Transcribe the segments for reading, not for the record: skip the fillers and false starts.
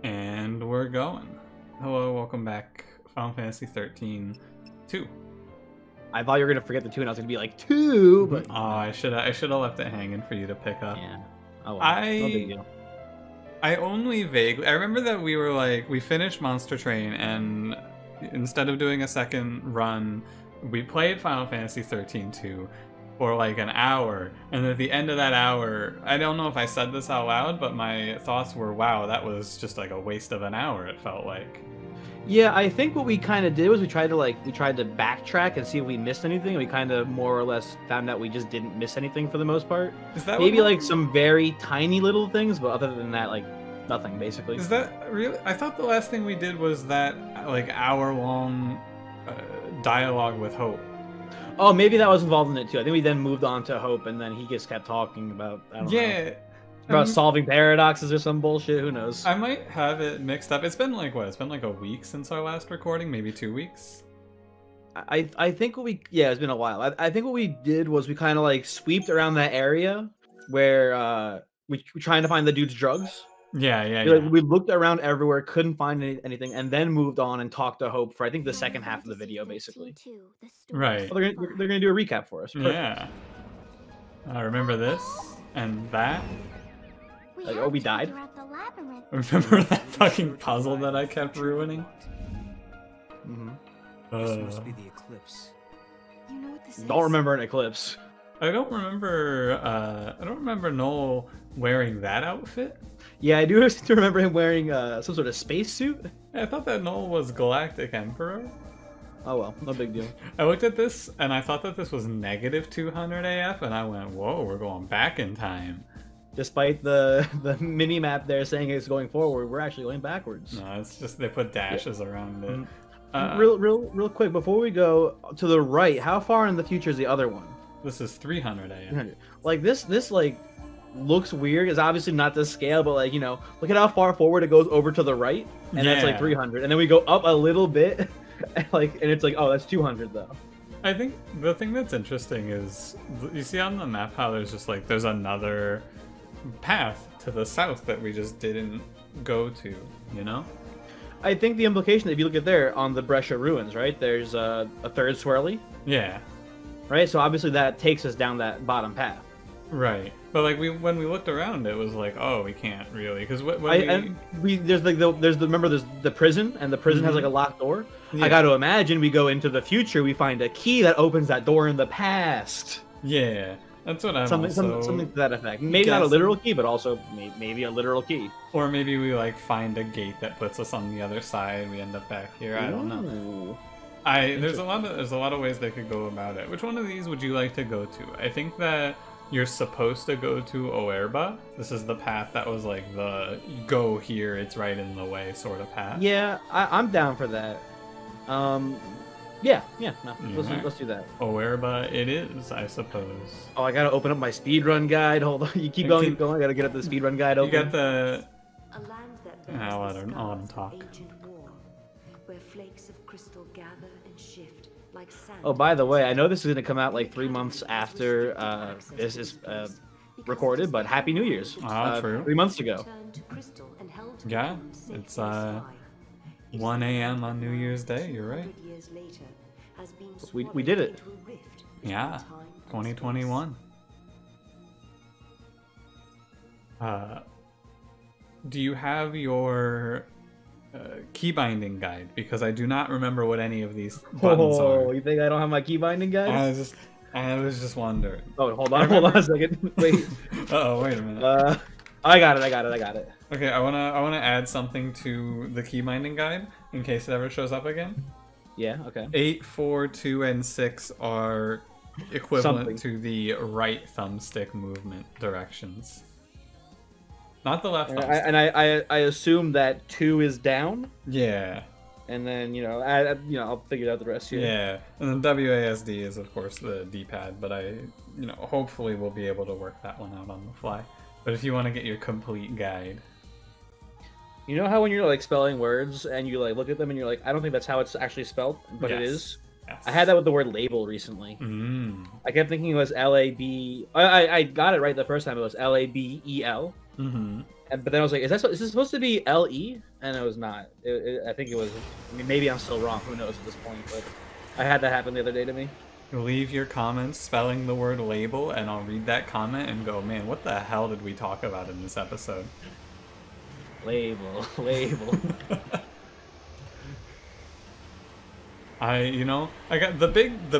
And we're going. Hello, welcome back. Final Fantasy XIII-2. I thought you were gonna forget the 2, and I was gonna be like 2, but Oh, I should have left it hanging for you to pick up. yeah. Oh well. No big deal. I only vaguely. I remember that we finished Monster Train, and instead of doing a second run, we played Final Fantasy XIII-2 for like an hour, and at the end of that hour, I don't know if I said this out loud, but my thoughts were, wow, that was just like a waste of an hour, it felt like. Yeah, I think what we kind of did was we tried to backtrack and see if we missed anything. And we kind of more or less found out we just didn't miss anything for the most part. Is that maybe like some very tiny little things, but other than that, like nothing basically. Is that really? I thought the last thing we did was that like hour-long dialogue with Hope. Oh, maybe that was involved in it too. I think we then moved on to Hope, and then he just kept talking about about solving paradoxes or some bullshit. Who knows? I might have it mixed up. It's been like what? It's been like a week since our last recording, maybe 2 weeks. I think it's been a while. I think what we did was we kind of like sweeped around that area where we were trying to find the dude's drugs. Yeah. We looked around everywhere, couldn't find anything, and then moved on and talked to Hope for I think the second half of the video, basically. Right. Well, they're gonna do a recap for us. Perfect. Yeah. I remember this and that. Like, oh, we died. Remember that fucking puzzle that I kept ruining? This must be the eclipse. You know what this is? Don't remember an eclipse. I don't remember Noel wearing that outfit. Yeah, I do seem to remember him wearing some sort of spacesuit. I thought that Noel was Galactic Emperor. Oh well, no big deal. I looked at this and I thought that this was negative 200 AF, and I went, whoa, we're going back in time. Despite the mini map there saying it's going forward, we're actually going backwards. No, it's just they put dashes around it. Real quick before we go to the right, how far in the future is the other one? This is 300 AM. Like this like looks weird. It's obviously not the scale, but like, you know, look at how far forward it goes over to the right, and that's like 300, and then we go up a little bit, and it's like, oh, that's 200 though. I think the thing that's interesting is you see on the map how there's another path to the south that we just didn't go to, you know? I think the implication, if you look at there on the Brescia ruins, right? There's a third swirly. Yeah. Right. So obviously that takes us down that bottom path. Right. But like when we looked around, it was like, oh, we can't really, because there's the prison, and the prison has like a locked door. Yeah. I got to imagine we go into the future, we find a key that opens that door in the past. Yeah. That's what I'm something to that effect. Maybe not a literal key, but also maybe a literal key. Or maybe we like find a gate that puts us on the other side. We end up back here. I don't know. There's a lot of ways they could go about it. Which one of these would you like to go to? I think that you're supposed to go to Oerba. This is the path that was like the go here, it's right in the way sort of path. Yeah, I'm down for that. Yeah, no, let's do that. Oerba it is, I suppose. Oh, I gotta open up my speedrun guide. Hold on, you keep going. I gotta get up the speedrun guide open. You got the... I'll let him talk. Oh, by the way, I know this is gonna come out like 3 months after this is recorded, but Happy New Year's. True. 3 months ago. Yeah, it's 1 a.m. on New Year's Day, you're right. We did it. Yeah, 2021. Do you have your key binding guide? Because I do not remember what any of these buttons are. Oh, you think I don't have my key binding guide? I was just wondering. Oh, hold on a second. Wait. Uh-oh, wait a minute. I got it. Okay, I wanna add something to the key binding guide in case it ever shows up again. Yeah, okay. 8, 4, 2, and 6 are equivalent to the right thumbstick movement directions. Not the left thumbstick. And I assume that 2 is down. Yeah. And then, I'll figure out the rest here. Yeah. And then WASD is, of course, the D-pad, but hopefully we'll be able to work that one out on the fly. But if you want to get your complete guide... You know how when you're like spelling words and you like look at them and you're like, I don't think that's how it's actually spelled, but yes. It is. Yes. I had that with the word label recently. I kept thinking it was L-A-B. I got it right the first time. It was L-A-B-E-L. And But then I was like, is this supposed to be LE? And it was not. I think it was. I mean, maybe I'm still wrong. Who knows at this point? But I had that happen the other day to me. Leave your comments spelling the word label, and I'll read that comment and go, man, what the hell did we talk about in this episode? Label. I got the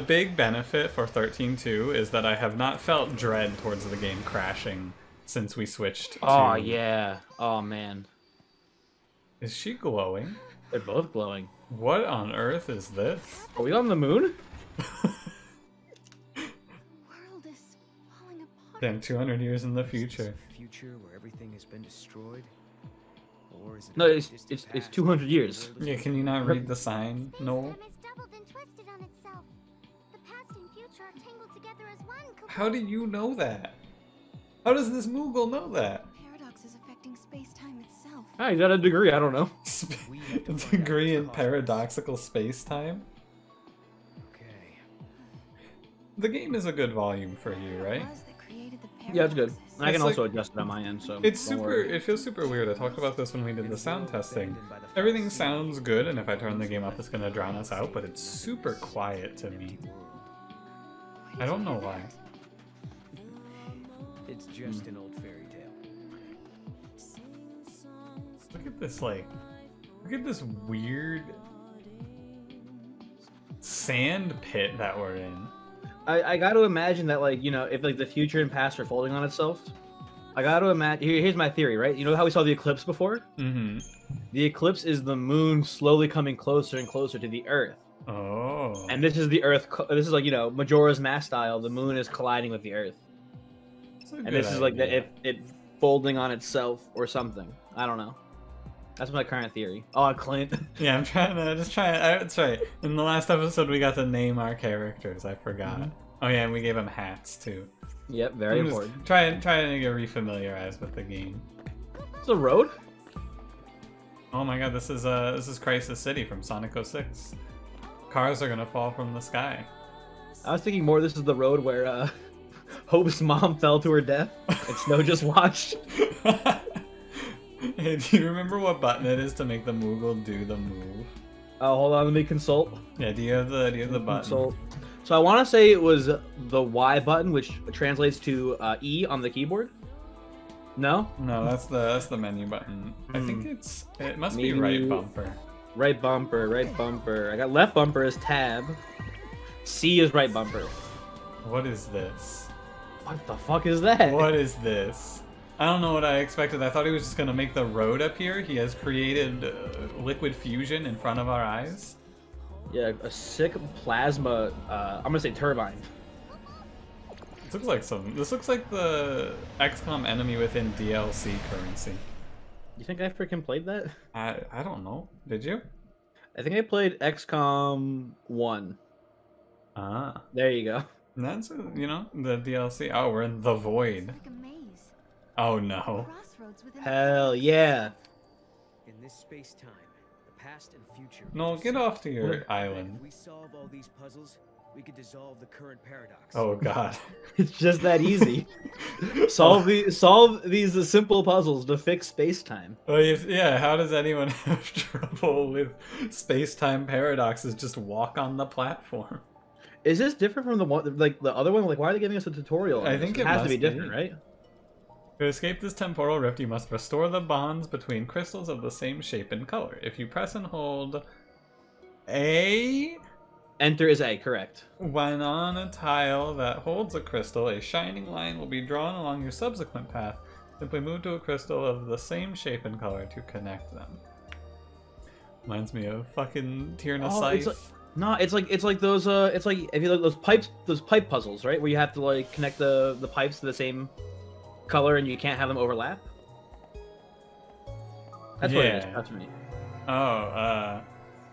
big benefit for 13-2 is that I have not felt dread towards the game crashing since we switched to... Oh, yeah. Oh, man. Is she glowing? They're both glowing. What on earth is this? Are we on the moon? The world is falling apart. Damn, 200 years in the future. Future where everything has been destroyed? Or is it No, it's 200 years. Yeah, can you not read the sign? No. Time is doubled and twisted on itself. The past and future are tangled together as one. How do you know that? How does this Moogle know that? Paradox is affecting space-time itself. I got a degree. I don't know. A degree in paradoxical space-time? Okay. The game is a good volume for you, right? Yeah, it's good. I can It's also adjust it on my end, so It's don't super. worry. It feels super weird. I talked about this when we did the sound testing. Everything sounds good, and if I turn the game up, it's gonna drown us out. But it's super quiet to me. I don't know why. It's just an old fairy tale. Look at this, like, look at this weird sand pit that we're in. I got to imagine that, like, you know, if like the future and past are folding on itself, I got to imagine. Here's my theory, right? You know how we saw the eclipse before? Mm-hmm. The eclipse is the moon slowly coming closer and closer to the Earth, Oh. and this is the Earth. This is like, you know, Majora's Mask style. The moon is colliding with the Earth, That's a and good this is like idea. it folding on itself or something. I don't know. That's my current theory. Oh, Clint. Yeah, I'm trying to That's right. In the last episode, we got to name our characters. I forgot. Mhm. Oh yeah, and we gave them hats too. Yep, very I'm just important. trying to get refamiliarized with the game. It's a road. Oh my god, this is Crisis City from Sonic 06. Cars are gonna fall from the sky. I was thinking more. This is the road where Hope's mom fell to her death, and Snow just watched. Hey, do you remember what button it is to make the Moogle do the move? Oh, hold on, let me consult. Yeah, do you have the button? Consult. So I want to say it was the Y button, which translates to E on the keyboard. No, No, that's the menu button. I think it must be Maybe- right bumper. right bumper, right bumper. I got left bumper as tab. C is right bumper. What is this? What the fuck is that? What is this? I don't know what I expected. I thought he was just gonna make the road appear. He has created liquid fusion in front of our eyes. Yeah, a sick plasma. I'm gonna say turbine. This looks like the XCOM enemy within DLC currency. You think I freaking played that? I don't know. Did you? I think I played XCOM 1. Ah, There you go. that's the DLC. Oh, we're in the void. Like a maze. Oh no. Crossroads within Hell yeah. In this space-time, the past and future... No, get off to your What? And island. if we solve all these puzzles, we could dissolve the current paradox. Oh god. It's just that easy. solve these simple puzzles to fix space-time. Oh yeah. How does anyone have trouble with space-time paradoxes? Just walk on the platform. Is this different from the one, like the other one? Like, why are they giving us a tutorial? on I this? think it it has to must be be. different, right? To escape this temporal rift, you must restore the bonds between crystals of the same shape and color. If you press and hold A Enter is A, correct. when on a tile that holds a crystal, a shining line will be drawn along your subsequent path. Simply move to a crystal of the same shape and color to connect them. Reminds me of fucking Tierna Oh, Scythe. No, it's like those it's like if you look those pipe puzzles, right? Where you have to like connect the pipes to the same color and you can't have them overlap. That's what it is. Yeah. That's me. Oh,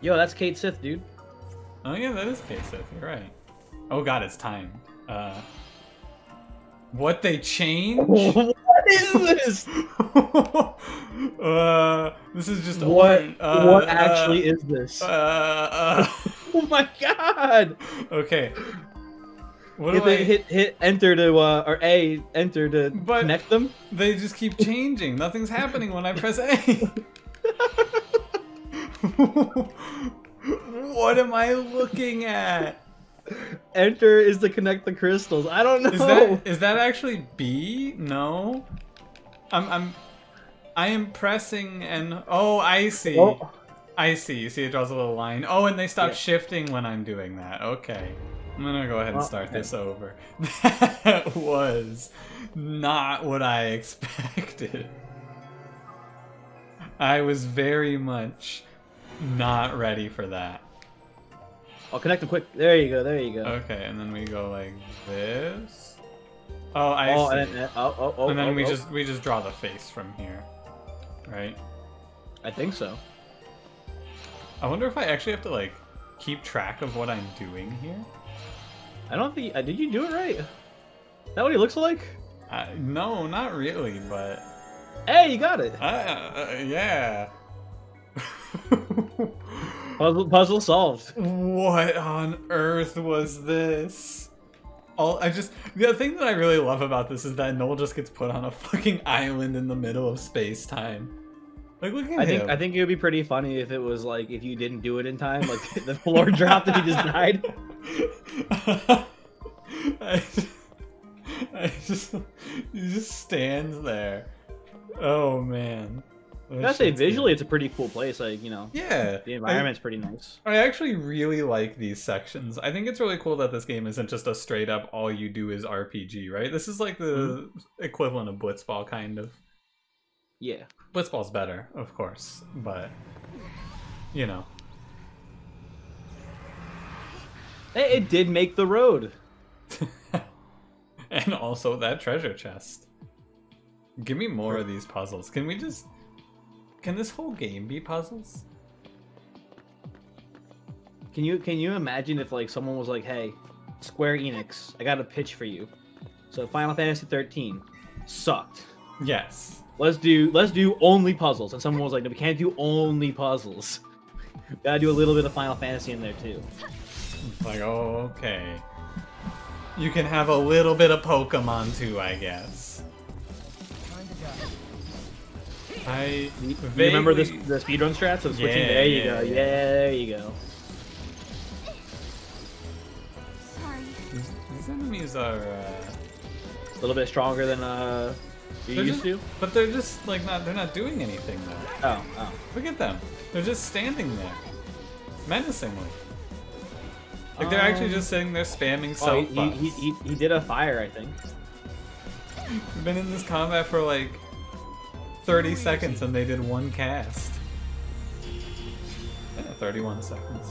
Yo, that's Kate Sith, dude. oh yeah, that is K-Sith, you're right. Oh god, it's time. What they changed? What is this? This is just What orange. what actually is this? Uh, Oh my god! okay. What You do have to I... hit enter to or A enter to But- connect them. They just keep changing. Nothing's happening when I press A. What am I looking at? Enter is to connect the crystals. I don't know. Is that actually B? No. I am pressing and oh, I see. Oh. I see. You see it draws a little line. Oh, and they stop Yeah. shifting when I'm doing that. Okay. I'm gonna go ahead and start okay. this over. That was not what I expected. I was very much not ready for that. I'll connect them quick. There you go. There you go. Okay, and then we go like this. Oh, I see. And then, And then we just draw the face from here, right? I think so. I wonder if I actually have to like keep track of what I'm doing here. I don't think. Did you do it right? Is that what he looks like? No, not really, but Hey, you got it. yeah. Puzzle solved. What on earth was this? The thing that I really love about this is that Noel just gets put on a fucking island in the middle of space time. Like, look at him. I think it would be pretty funny if it was like if you didn't do it in time, like the floor dropped and he just died. He just stands there. Oh man. I gotta say, visually, it's a pretty cool place. Like, you know, Yeah. the environment's pretty nice. I actually really like these sections. I think it's really cool that this game isn't just a straight up all you do is RPG, right? This is like the equivalent of Blitzball, kind of. Yeah. Blitzball's better, of course, but you know. Hey, it did make the road. And also that treasure chest. Give me more of these puzzles. Can this whole game be puzzles? Can you imagine if like someone was like, "Hey, Square Enix, I got a pitch for you. So Final Fantasy 13 sucked. Yes. Let's do only puzzles." And someone was like, "No, we can't do only puzzles. Gotta do a little bit of Final Fantasy in there too." Like, oh, okay. You can have a little bit of Pokemon too, I guess. I You remember the speedrun strats of switching? Yeah, there you yeah, go. yeah. Yeah, there you go. Sorry. These enemies are A little bit stronger than you they're used just- to. but they're just like they're not doing anything though. Oh. Look at them. They're just standing there. Menacingly. Like they're actually just sitting there spamming Oh, self buffs. he did a fire, I think. We've been in this combat for like 30 seconds and they did one cast. Yeah, 31 seconds.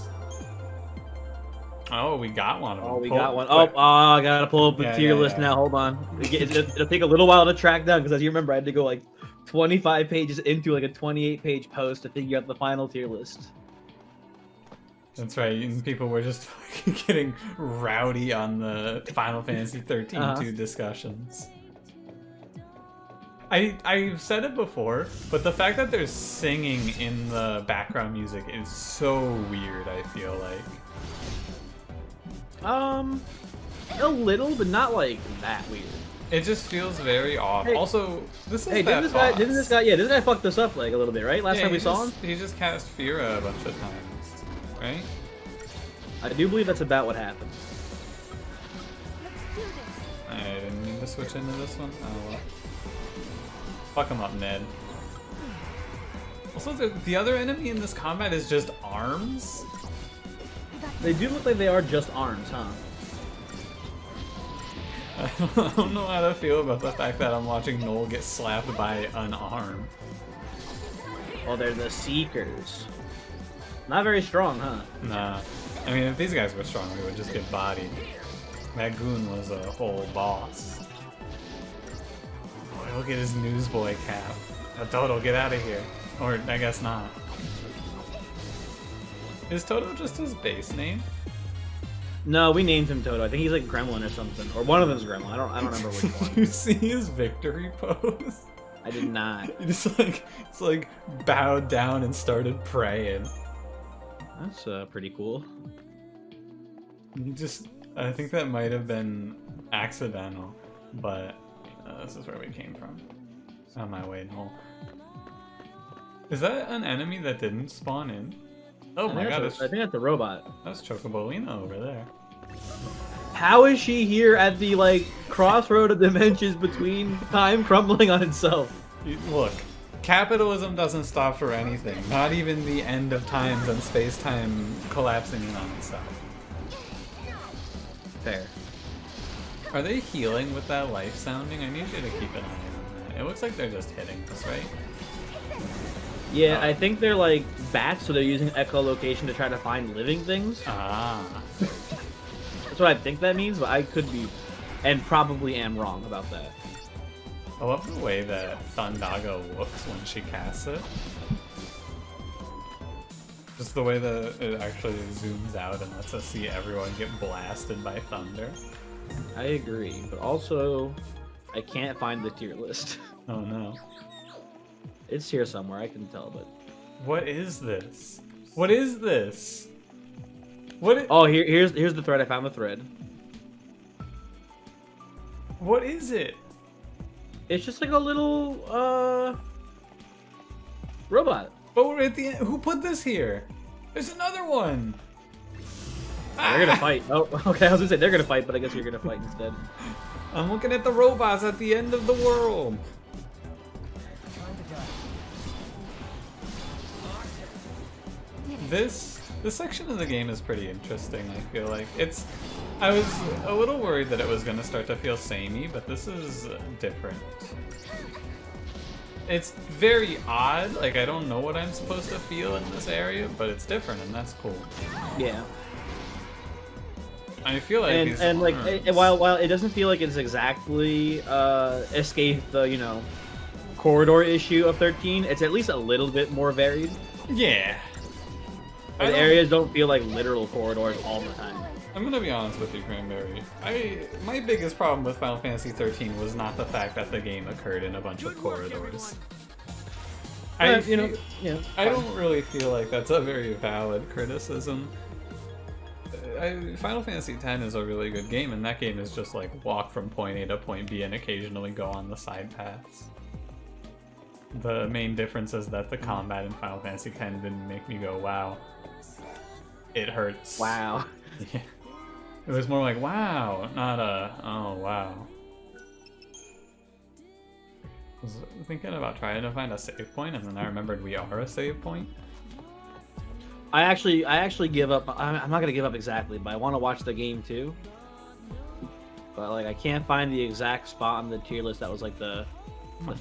Oh, we got one of them. Oh, we Pull- got one. Oh, I gotta pull up the Yeah, tier yeah, list yeah. now. Hold on. It'll take a little while to track down because, as you remember, I had to go like 25 pages into like a 28-page post to figure out the final tier list. That's right, and people were just fucking getting rowdy on the Final Fantasy 13-2 discussions. I've said it before, but the fact that there's singing in the background music is so weird, I feel like. A little, but not like that weird. It just feels very off. Hey. Also, this is Hey, that didn't boss. this guy fucked us up like a little bit, right? Last Yeah, time we he saw just- him? He just cast Fira a bunch of times, right? I do believe that's about what happened. Let's do this. I didn't mean to switch into this one. Oh well. Fuck him up, Ned. Also, the other enemy in this combat is just arms? They do look like they are just arms, huh? I don't know how to feel about the fact that I'm watching Noel get slapped by an arm. Well, they're the Seekers. Not very strong, huh? Nah. I mean, if these guys were strong, we would just get bodied. That goon was a whole boss. Boy, look at his newsboy cap. Toto, get out of here. Or, I guess not. Is Toto just his base name? No, we named him Toto. I think he's like Gremlin or something, or one of them's Gremlin. I don't remember which one. Did you see his victory pose? I did not. He just like bowed down and started praying. That's pretty cool. He just I think that might have been accidental, but this is where we came from. On my way home. Is that an enemy that didn't spawn in? Oh my god, I think that's a robot. that's Chocobolina over there. How is she here at the like crossroad of dimensions between time crumbling on itself? Look, capitalism doesn't stop for anything. Not even the end of times and space-time collapsing in on itself. Fair. Are they healing with that life sounding? I need you to keep an eye on that. It looks like they're just hitting us, right? Yeah, I think they're like bats, so they're using echolocation to try to find living things. Ah. That's what I think that means, but I could be, and probably am wrong about that. I love the way that Thundaga looks when she casts it. Just the way that it actually zooms out and lets us see everyone get blasted by thunder. I agree, but also, I can't find the tier list. Oh no. It's here somewhere, I can tell, but... What is this? What is this? What? Oh, here's the thread. I found the thread. What is it? It's just like a little robot. But we're at the end. Who put this here? There's another one. They're gonna fight. Oh, okay. I was gonna say they're gonna fight, but I guess you're gonna fight instead. I'm looking at the robots at the end of the world. This section of the game is pretty interesting, I feel like. I was a little worried that it was going to start to feel samey, but this is different. It's very odd, like I don't know what I'm supposed to feel in this area, but it's different and that's cool. Yeah. I feel like and like while it doesn't feel like it's exactly escaped the, corridor issue of 13, it's at least a little bit more varied. Yeah. The areas don't feel like literal corridors all the time. I'm gonna be honest with you, Cranberry. My biggest problem with Final Fantasy XIII was not the fact that the game occurred in a bunch of corridors. I don't really feel like that's a very valid criticism. Final Fantasy X is a really good game, and that game is just like walk from point A to point B and occasionally go on the side paths. The main difference is that the combat in Final Fantasy X didn't make me go, wow. It hurts. Wow. Yeah. It was more like, wow, not a, oh, wow. I was thinking about trying to find a save point, and then I remembered we are a save point. I actually give up. I'm not gonna give up exactly, but I want to watch the game too. But like, I can't find the exact spot on the tier list that was like the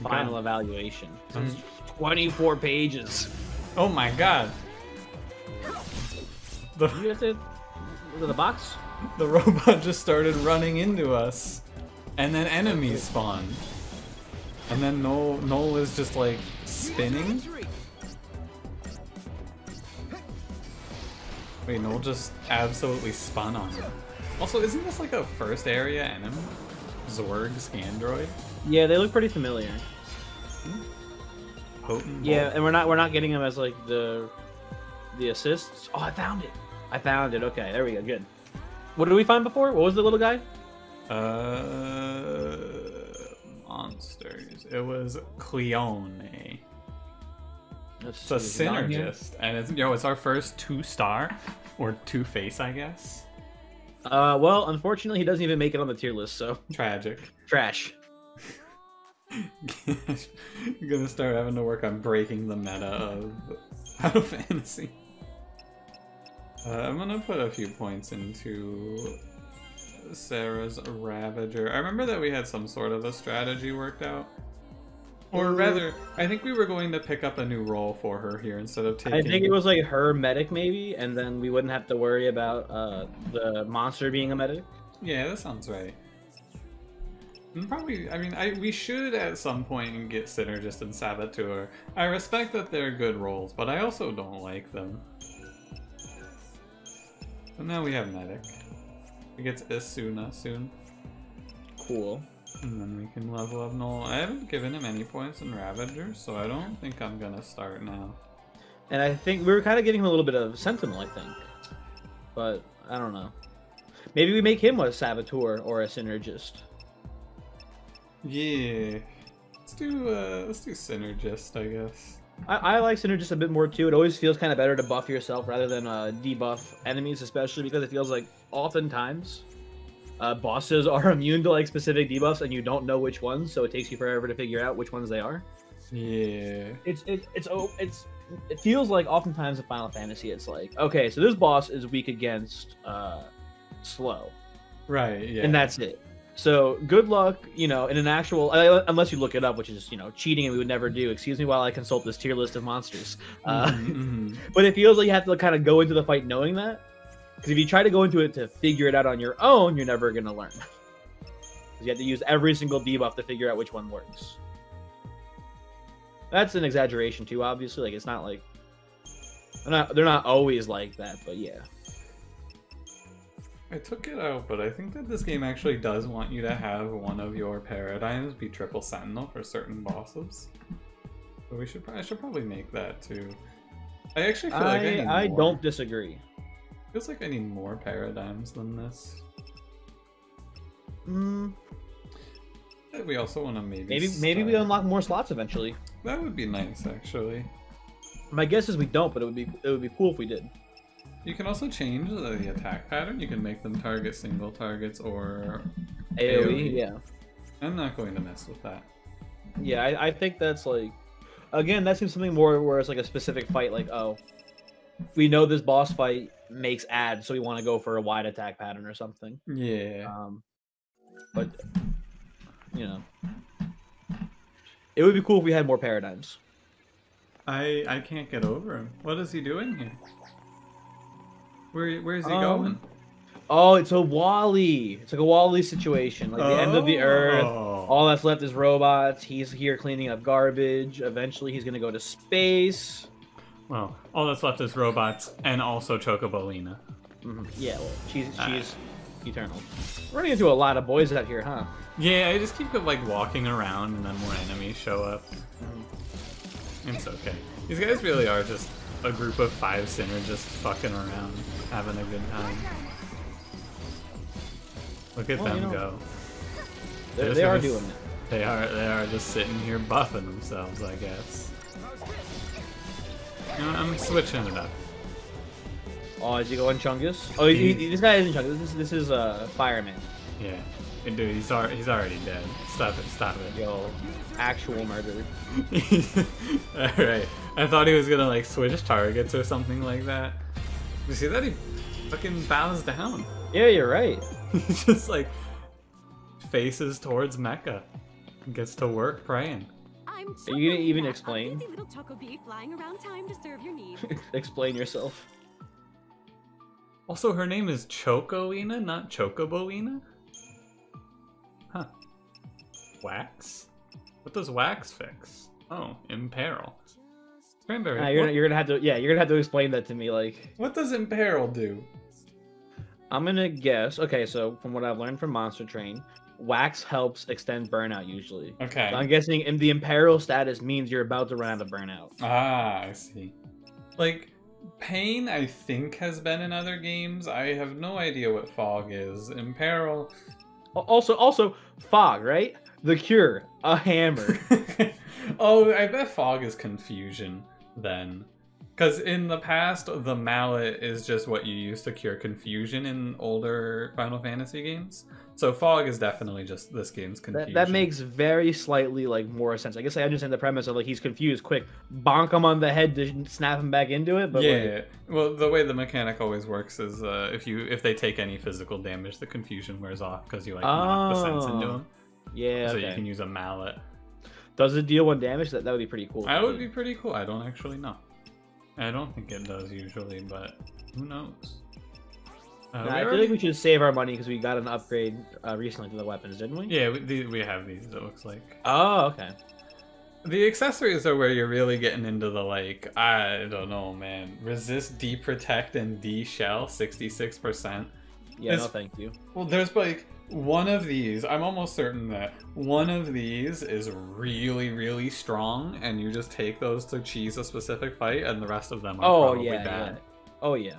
final evaluation. It's 24 pages. Oh my god. You guys did? Was it the box? The robot just started running into us, and then enemies spawned, and then Noel is just like spinning. Wait, Noel just absolutely spun on him. Also, isn't this like a first area enemy? Zorg Scandroid? Yeah, they look pretty familiar. Potent. Yeah, and we're not getting them as like the assists. Oh, I found it. Okay, there we go. Good. What did we find before? What was the little guy? Monsters. It was Cleone. It's a synergist, and it's our first 2-star or 2-face, I guess. Well, unfortunately, he doesn't even make it on the tier list, so Tragic. trash. You're gonna start having to work on breaking the meta of Final Fantasy. I'm gonna put a few points into Sarah's Ravager. I remember that we had some sort of a strategy worked out. Or rather, I think we were going to pick up a new role for her here instead of taking... I think it was like her medic maybe, and then we wouldn't have to worry about the monster being a medic. Yeah, that sounds right. And probably, I mean, we should at some point get Synergist and Saboteur. I respect that they're good roles, but I also don't like them. And now we have Medic. It gets Isuna soon. Cool. And then we can level up Noel. I haven't given him any points in Ravager, so I don't think I'm gonna start now. And I think we were kind of getting him a little bit of Sentinel, I think. But, I don't know. Maybe we make him a saboteur or a synergist. Yeah. Let's do synergist, I guess. I like synergist a bit more too. It always feels kind of better to buff yourself rather than debuff enemies, especially because it feels like oftentimes bosses are immune to like specific debuffs and you don't know which ones, so it takes you forever to figure out which ones they are. Yeah. It feels like oftentimes in Final Fantasy it's like, okay, so this boss is weak against slow. Right, yeah. And that's it. So good luck, in an actual, unless you look it up, which is, cheating and we would never do. Excuse me while I consult this tier list of monsters. But it feels like you have to kind of go into the fight knowing that. Because if you try to go into it to figure it out on your own, you're never going to learn. Because you have to use every single debuff to figure out which one works. That's an exaggeration too, obviously. Like, it's not like... They're not always like that, but yeah. I took it out, but I think that this game actually does want you to have one of your paradigms be triple sentinel for certain bosses. So I should probably make that too. I actually feel like I need I more. don't disagree. Feels like I need more paradigms than this. We also want to maybe we unlock more slots eventually. That would be nice, actually. My guess is we don't, but it would be cool if we did. You can also change the attack pattern. You can make them target single targets or AoE. Yeah. I'm not going to mess with that. Yeah, I think that's like, again, that seems something more where it's like a specific fight. Like, oh, we know this boss fight makes ads, so we want to go for a wide attack pattern or something. Yeah. But it would be cool if we had more paradigms. I can't get over him. What is he doing here? Where is he going? Oh, it's a Wall-E. It's like a Wall-E situation. Like the end of the earth. All that's left is robots. He's here cleaning up garbage. Eventually, he's gonna go to space. Well, all that's left is robots and also Chocobolina. Yeah, well, she's eternal. We're running into a lot of boys out here, huh? Yeah, I just keep like walking around and then more enemies show up. It's okay. These guys really are just a group of 5 synergists fucking around, having a good time. Look at them go. They are doing it. They are just sitting here buffing themselves, I guess. You know, I'm switching it up. Oh, is he going Chungus? Oh, this guy isn't Chungus. This is Fireman. Yeah. Dude, he's already dead. Stop it. Yo, actual murder. Alright. I thought he was gonna like switch targets or something like that. You see that? He fucking bows down. Yeah, you're right. He just like faces towards Mecca. Gets to work praying. Are you gonna even explain? Little choco bee flying around time to serve your needs. Explain yourself. Also, her name is Chocoina, not Chocobolina? Huh. Wax? What does Wax fix? Oh, Imperil. Cranberry. You're gonna have to explain that to me. Like, what does Imperil do? I'm gonna guess. Okay, so from what I've learned from Monster Train, Wax helps extend burnout usually. Okay. So I'm guessing in the Imperil status means you're about to run out of burnout. Ah, I see. Like, Pain, I think, has been in other games. I have no idea what Fog is. Imperil. Also, Fog, right? The Cure, a hammer. Oh, I bet Fog is confusion then. Because in the past, the mallet is just what you use to cure confusion in older Final Fantasy games. So Fog is definitely just this game's confusion. That makes very slightly like more sense. I guess I understand the premise of like he's confused. Quick, bonk him on the head to snap him back into it. But yeah, well, the way the mechanic always works is if they take any physical damage, the confusion wears off because you like knock the sense into them. Yeah, so you can use a mallet. Does it deal 1 damage? That would be pretty cool. That would be pretty cool. I don't actually know. I don't think it does usually, but who knows? I feel like we should save our money because we got an upgrade recently to the weapons, didn't we? Yeah, we have these, it looks like. Oh, okay. The accessories are where you're really getting into the, like, I don't know, man. Resist, D-Protect, and D-Shell, 66%. Yeah, no thank you. Well, there's, like, one of these. I'm almost certain that one of these is really, really strong, and you just take those to cheese a specific fight, and the rest of them are probably bad. Yeah. Oh, yeah.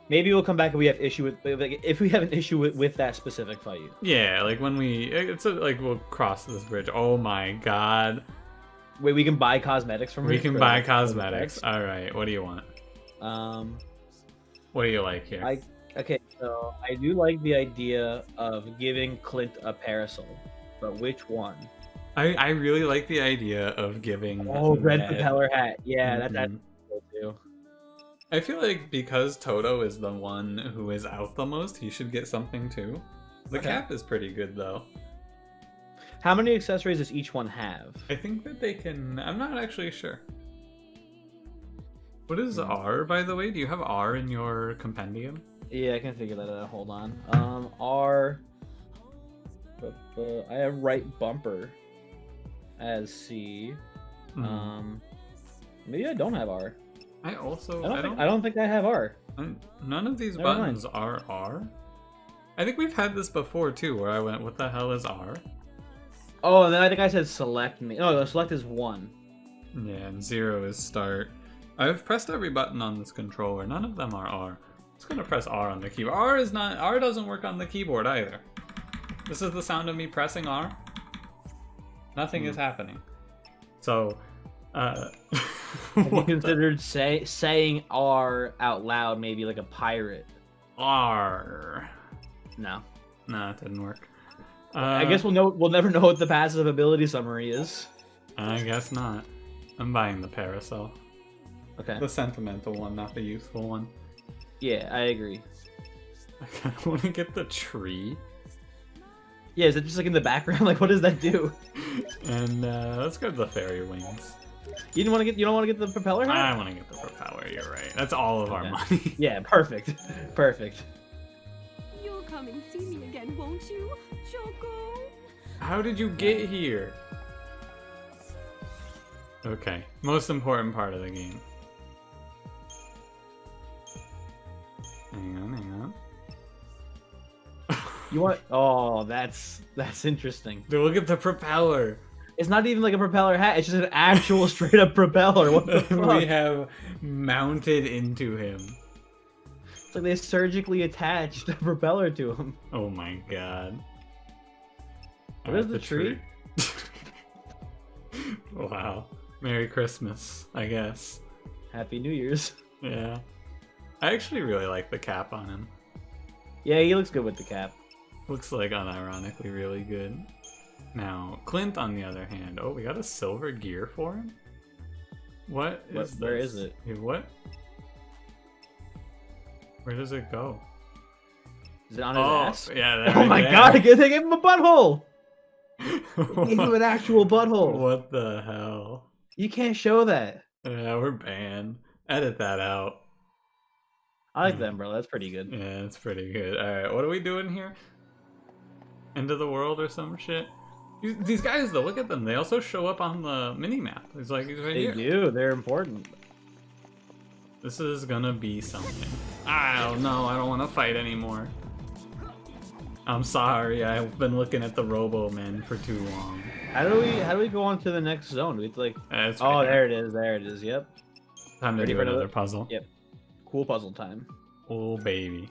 Maybe we'll come back if we have issue with if we have an issue with that specific fight. Yeah, like when like we'll cross this bridge. Oh my god. Wait, we can buy cosmetics from her. We can buy cosmetics. All right, what do you want? What do you like here? Okay, so I do like the idea of giving Clint a parasol, but which one? I really like the idea of giving red propeller hat. Yeah, that's cool too. I feel like because Toto is the one who is out the most, he should get something too. The cap is pretty good though. How many accessories does each one have? I think that they can... I'm not actually sure. What is R, by the way? Do you have R in your compendium? Yeah, I can figure that out. Hold on. R... I have right bumper as C. Maybe I don't have R. I also... I don't think I have R. None of these buttons are R. I think we've had this before too, where I went, what the hell is R? Oh, and then I think I said select me. No, select is 1. Yeah, and 0 is start. I've pressed every button on this controller. None of them are R. I'm just gonna press R on the keyboard. R doesn't work on the keyboard either. This is the sound of me pressing R. Nothing is happening. So, have you considered saying R out loud, maybe like a pirate? R. No. No, it didn't work. I guess we'll never know what the passive ability summary is. I guess not. I'm buying the parasol. Okay. The sentimental one, not the youthful one. Yeah, I agree. I kind of want to get the tree. Yeah, is it just like in the background? Like, what does that do? And let's go to the fairy wings. You don't want to get the propeller hat? I want to get the propeller. You're right. That's all of our money. Yeah, perfect, perfect. You'll come and see me again, won't you, Choco? How did you get here? Okay, most important part of the game. Hang on. You want? Oh, that's interesting. Dude, look at the propeller. It's not even like a propeller hat. It's just an actual straight up propeller. What the fuck? We have mounted into him. It's like they surgically attached a propeller to him. Oh my god. What is the tree? Wow. Merry Christmas, I guess. Happy New Year's. Yeah. I actually really like the cap on him. Yeah, he looks good with the cap. Looks like unironically really good. Now, Clint on the other hand. Oh, we got a silver gear for him? What is this? Where is it? Hey, what? Where does it go? Is it on his ass? Yeah, Oh right my there. god, they gave him a butthole! They gave him an actual butthole. What the hell? You can't show that. Yeah, we're banned. Edit that out. I like the umbrella, that's pretty good. Yeah, it's pretty good. Alright, what are we doing here? End of the world or some shit? These guys, though, look at them. They also show up on the mini-map. It's like, he's right They here. do, they're important. This is gonna be something. I don't know, I don't want to fight anymore. I'm sorry, I've been looking at the Robo-Men for too long. How do we go on to the next zone? Do we have to, like... It's Oh, right there it is, yep. Time to Ready do for another puzzle. Yep. Cool puzzle time. Oh, baby.